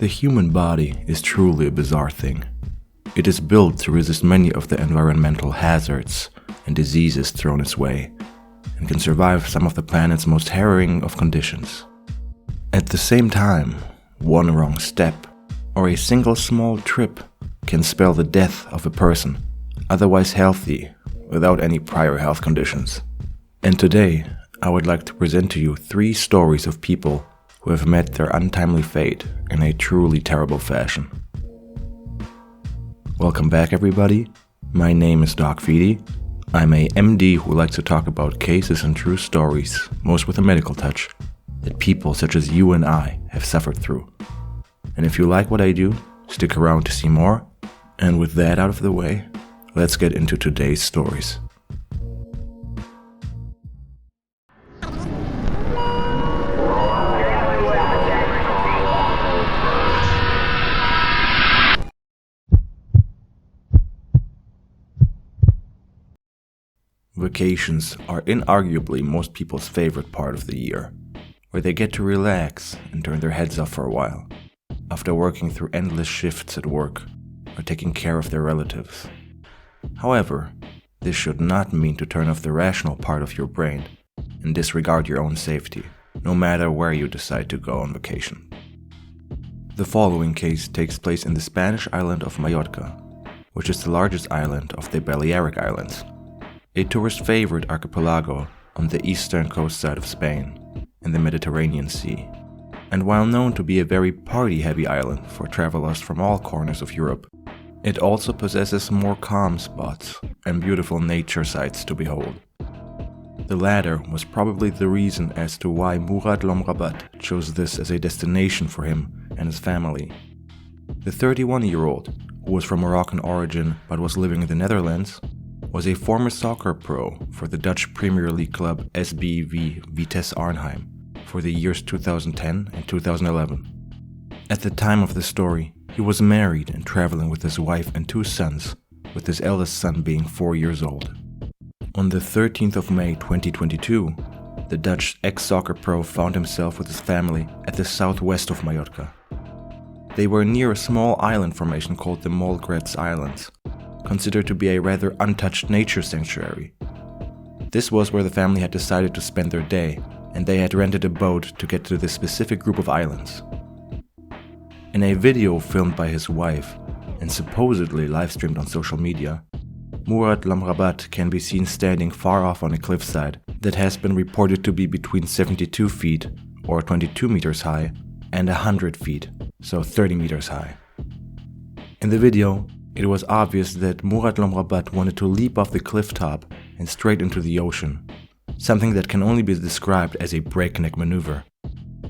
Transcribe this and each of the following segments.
The human body is truly a bizarre thing. It is built to resist many of the environmental hazards and diseases thrown its way, and can survive some of the planet's most harrowing of conditions. At the same time, one wrong step or a single small trip can spell the death of a person, otherwise healthy, without any prior health conditions. And today, I would like to present to you 3 stories of people who have met their untimely fate in a truly terrible fashion. Welcome back, everybody. My name is DocFeedy. I'm a MD who likes to talk about cases and true stories, most with a medical touch, that people such as you and I have suffered through. And if you like what I do, stick around to see more. And with that out of the way, let's get into today's stories. Vacations are inarguably most people's favorite part of the year, where they get to relax and turn their heads off for a while, after working through endless shifts at work or taking care of their relatives. However, this should not mean to turn off the rational part of your brain and disregard your own safety, no matter where you decide to go on vacation. The following case takes place in the Spanish island of Mallorca, which is the largest island of the Balearic Islands, a tourist-favorite archipelago on the eastern coast side of Spain, in the Mediterranean Sea. And while known to be a very party-heavy island for travelers from all corners of Europe, it also possesses more calm spots and beautiful nature sights to behold. The latter was probably the reason as to why Murad Lomrabat chose this as a destination for him and his family. The 31-year-old, who was from Moroccan origin but was living in the Netherlands, was a former soccer pro for the Dutch Premier League club SBV Vitesse Arnhem for the years 2010 and 2011. At the time of the story, he was married and traveling with his wife and 2 sons, with his eldest son being 4 years old. On the 13th of May 2022, the Dutch ex-soccer pro found himself with his family at the southwest of Mallorca. They were near a small island formation called the Molgrets Islands, considered to be a rather untouched nature sanctuary. This was where the family had decided to spend their day, and they had rented a boat to get to this specific group of islands. In a video filmed by his wife and supposedly live-streamed on social media, Murad Lomrabat can be seen standing far off on a cliffside that has been reported to be between 72 feet, or 22 meters high, and 100 feet, so 30 meters high. In the video, it was obvious that Murad Lomrabat wanted to leap off the cliff top and straight into the ocean, something that can only be described as a breakneck maneuver,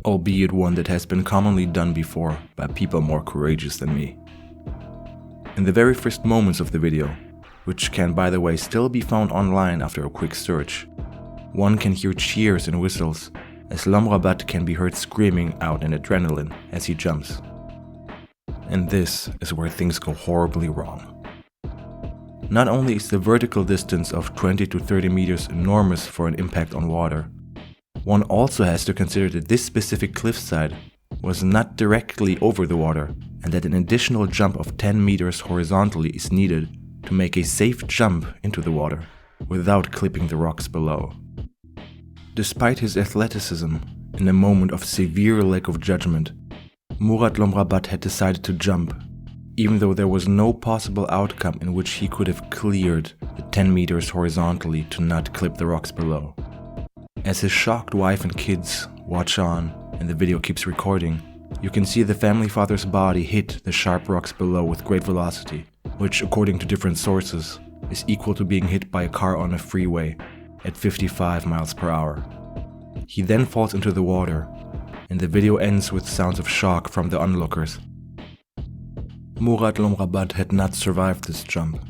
albeit one that has been commonly done before by people more courageous than me. In the very first moments of the video, which can by the way still be found online after a quick search, one can hear cheers and whistles as Lomrabat can be heard screaming out in adrenaline as he jumps. And this is where things go horribly wrong. Not only is the vertical distance of 20 to 30 meters enormous for an impact on water, one also has to consider that this specific cliffside was not directly over the water and that an additional jump of 10 meters horizontally is needed to make a safe jump into the water without clipping the rocks below. Despite his athleticism, in a moment of severe lack of judgment, Murad Lomrabat had decided to jump, even though there was no possible outcome in which he could have cleared the 10 meters horizontally to not clip the rocks below. As his shocked wife and kids watch on and the video keeps recording, you can see the family father's body hit the sharp rocks below with great velocity, which according to different sources is equal to being hit by a car on a freeway at 55 miles per hour. He then falls into the water, and the video ends with sounds of shock from the onlookers. Murad Lomrabat had not survived this jump.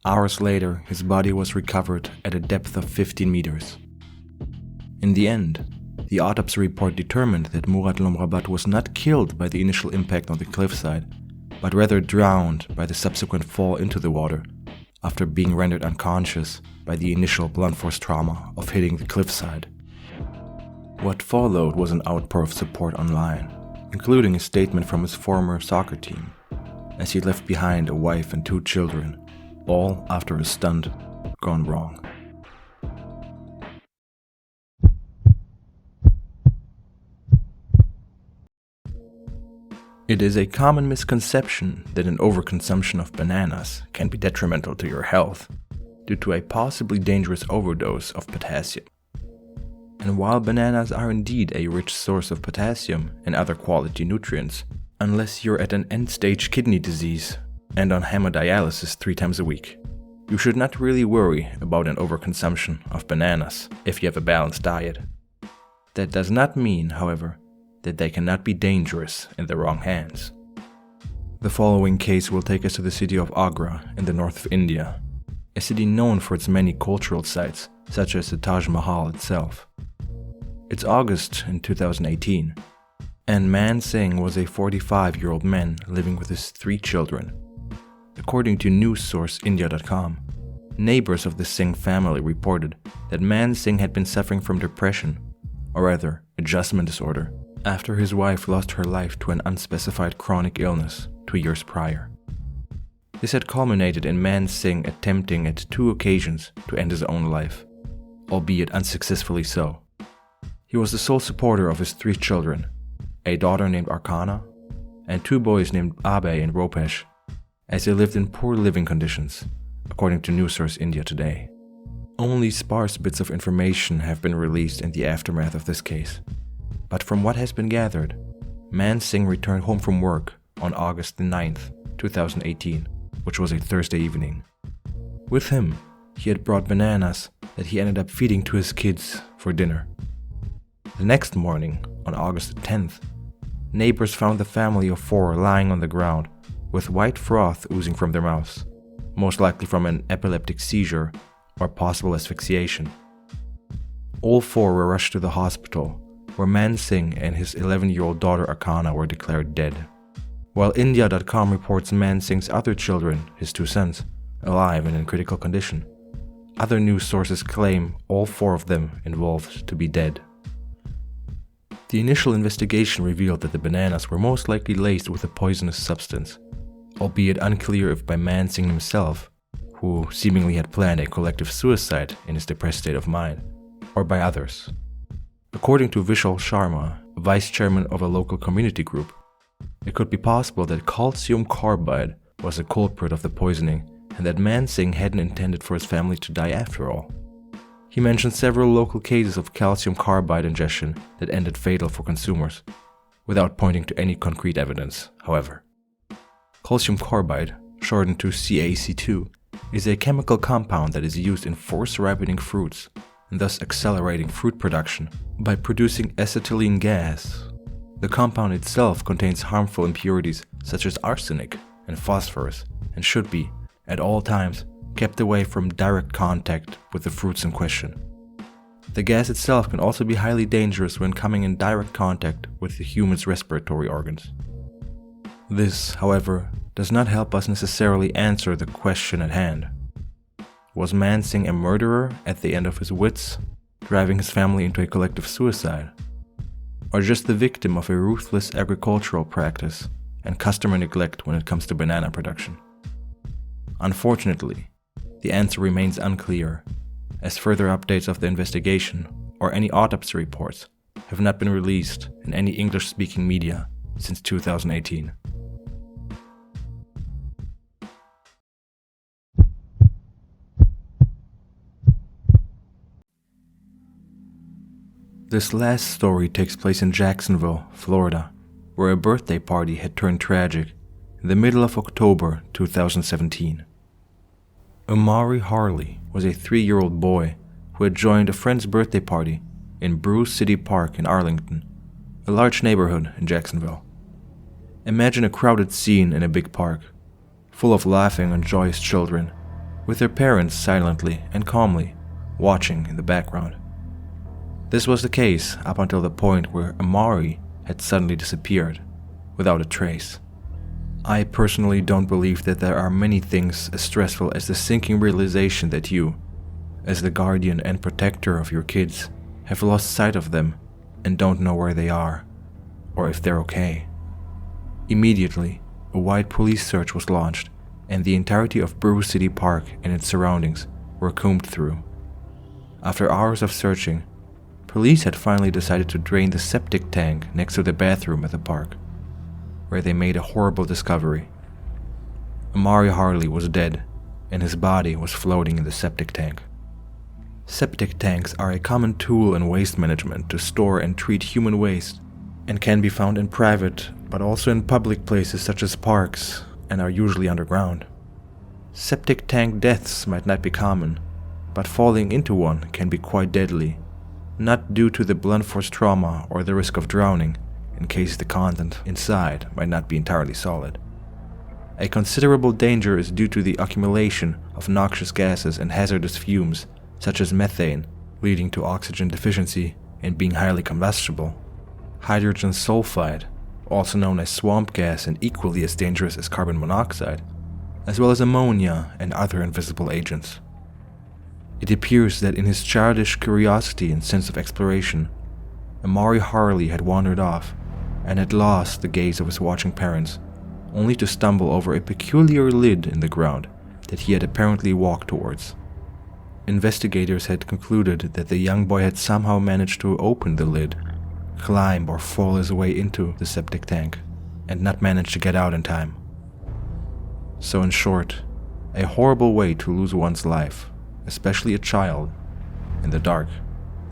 Hours later, his body was recovered at a depth of 15 meters. In the end, the autopsy report determined that Murad Lomrabat was not killed by the initial impact on the cliffside, but rather drowned by the subsequent fall into the water after being rendered unconscious by the initial blunt force trauma of hitting the cliffside. What followed was an outpour of support online, including a statement from his former soccer team, as he left behind a wife and 2 children, all after a stunt gone wrong. It is a common misconception that an overconsumption of bananas can be detrimental to your health due to a possibly dangerous overdose of potassium. And while bananas are indeed a rich source of potassium and other quality nutrients, unless you're at an end-stage kidney disease and on hemodialysis 3 times a week, you should not really worry about an overconsumption of bananas if you have a balanced diet. That does not mean, however, that they cannot be dangerous in the wrong hands. The following case will take us to the city of Agra in the north of India, a city known for its many cultural sites, such as the Taj Mahal itself. It's August in 2018, and Man Singh was a 45-year-old man living with his 3 children. According to news source India.com, neighbors of the Singh family reported that Man Singh had been suffering from depression, or rather, adjustment disorder, after his wife lost her life to an unspecified chronic illness 2 years prior. This had culminated in Man Singh attempting at 2 occasions to end his own life, albeit unsuccessfully so. He was the sole supporter of his 3 children, a daughter named Archana, and 2 boys named Abhay and Ropesh, as they lived in poor living conditions, according to news source India Today. Only sparse bits of information have been released in the aftermath of this case, but from what has been gathered, Man Singh returned home from work on August 9th, 2018, which was a Thursday evening. With him, he had brought bananas that he ended up feeding to his kids for dinner. The next morning, on August 10th, neighbors found the family of 4 lying on the ground with white froth oozing from their mouths, most likely from an epileptic seizure or possible asphyxiation. All 4 were rushed to the hospital, where Man Singh and his 11-year-old daughter Archana were declared dead, while India.com reports Man Singh's other children, his 2 sons, alive and in critical condition. Other news sources claim all 4 of them involved to be dead. The initial investigation revealed that the bananas were most likely laced with a poisonous substance, albeit unclear if by Man Singh himself, who seemingly had planned a collective suicide in his depressed state of mind, or by others. According to Vishal Sharma, vice chairman of a local community group, it could be possible that calcium carbide was the culprit of the poisoning and that Man Singh hadn't intended for his family to die after all. He mentioned several local cases of calcium carbide ingestion that ended fatal for consumers, without pointing to any concrete evidence, however. Calcium carbide, shortened to CaC2, is a chemical compound that is used in force-ripening fruits and thus accelerating fruit production by producing acetylene gas. The compound itself contains harmful impurities such as arsenic and phosphorus and should be, at all times, kept away from direct contact with the fruits in question. The gas itself can also be highly dangerous when coming in direct contact with the human's respiratory organs. This, however, does not help us necessarily answer the question at hand. Was Man Singh a murderer at the end of his wits, driving his family into a collective suicide? Or just the victim of a ruthless agricultural practice and customer neglect when it comes to banana production? Unfortunately, the answer remains unclear, as further updates of the investigation or any autopsy reports have not been released in any English-speaking media since 2018. This last story takes place in Jacksonville, Florida, where a birthday party had turned tragic in the middle of October 2017. Amari Harley was a 3-year-old boy who had joined a friend's birthday party in Bruce City Park in Arlington, a large neighborhood in Jacksonville. Imagine a crowded scene in a big park, full of laughing and joyous children, with their parents silently and calmly watching in the background. This was the case up until the point where Amari had suddenly disappeared, without a trace. I personally don't believe that there are many things as stressful as the sinking realization that you, as the guardian and protector of your kids, have lost sight of them and don't know where they are, or if they're okay. Immediately, a wide police search was launched, and the entirety of Bruce City Park and its surroundings were combed through. After hours of searching, police had finally decided to drain the septic tank next to the bathroom at the park, where they made a horrible discovery. Amari Harley was dead, and his body was floating in the septic tank. Septic tanks are a common tool in waste management to store and treat human waste, and can be found in private but also in public places such as parks, and are usually underground. Septic tank deaths might not be common, but falling into one can be quite deadly, not due to the blunt force trauma or the risk of drowning, in case the content inside might not be entirely solid. A considerable danger is due to the accumulation of noxious gases and hazardous fumes, such as methane, leading to oxygen deficiency and being highly combustible, hydrogen sulfide, also known as swamp gas and equally as dangerous as carbon monoxide, as well as ammonia and other invisible agents. It appears that in his childish curiosity and sense of exploration, Amari Harley had wandered off and had lost the gaze of his watching parents, only to stumble over a peculiar lid in the ground that he had apparently walked towards. Investigators had concluded that the young boy had somehow managed to open the lid, climb or fall his way into the septic tank, and not manage to get out in time. So in short, a horrible way to lose one's life, especially a child, in the dark,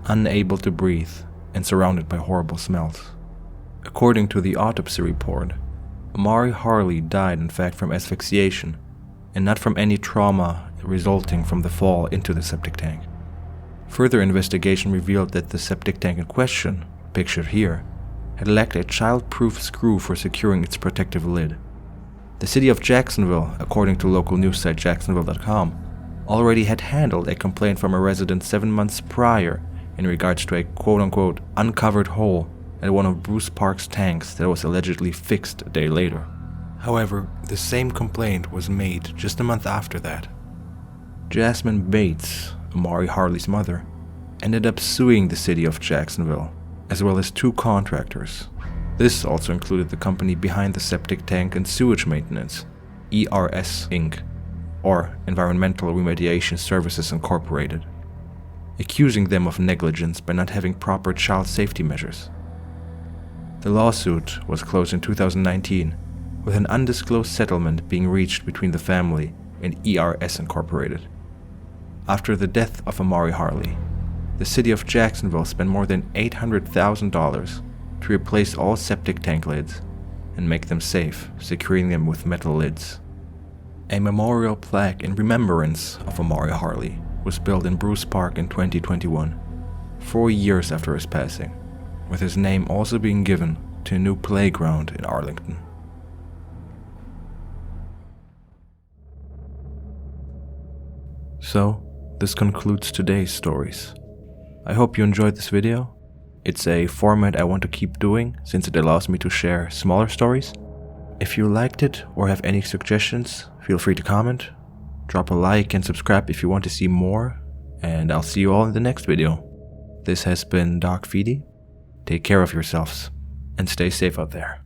unable to breathe and surrounded by horrible smells. According to the autopsy report, Amari Harley died in fact from asphyxiation, and not from any trauma resulting from the fall into the septic tank. Further investigation revealed that the septic tank in question, pictured here, had lacked a child-proof screw for securing its protective lid. The city of Jacksonville, according to local news site Jacksonville.com, already had handled a complaint from a resident 7 months prior in regards to a quote-unquote uncovered hole at one of Bruce Park's tanks that was allegedly fixed a day later. However, the same complaint was made just a month after that. Jasmine Bates, Amari Harley's mother, ended up suing the city of Jacksonville, as well as 2 contractors. This also included the company behind the septic tank and sewage maintenance, ERS Inc., or Environmental Remediation Services Incorporated, accusing them of negligence by not having proper child safety measures. The lawsuit was closed in 2019, with an undisclosed settlement being reached between the family and ERS Incorporated. After the death of Amari Harley, the city of Jacksonville spent more than $800,000 to replace all septic tank lids and make them safe, securing them with metal lids. A memorial plaque in remembrance of Amari Harley was built in Bruce Park in 2021, 4 years after his passing, with his name also being given to a new playground in Arlington. So, this concludes today's stories. I hope you enjoyed this video. It's a format I want to keep doing since it allows me to share smaller stories. If you liked it or have any suggestions, feel free to comment, drop a like and subscribe if you want to see more, and I'll see you all in the next video. This has been DocFeedy. Take care of yourselves and stay safe out there.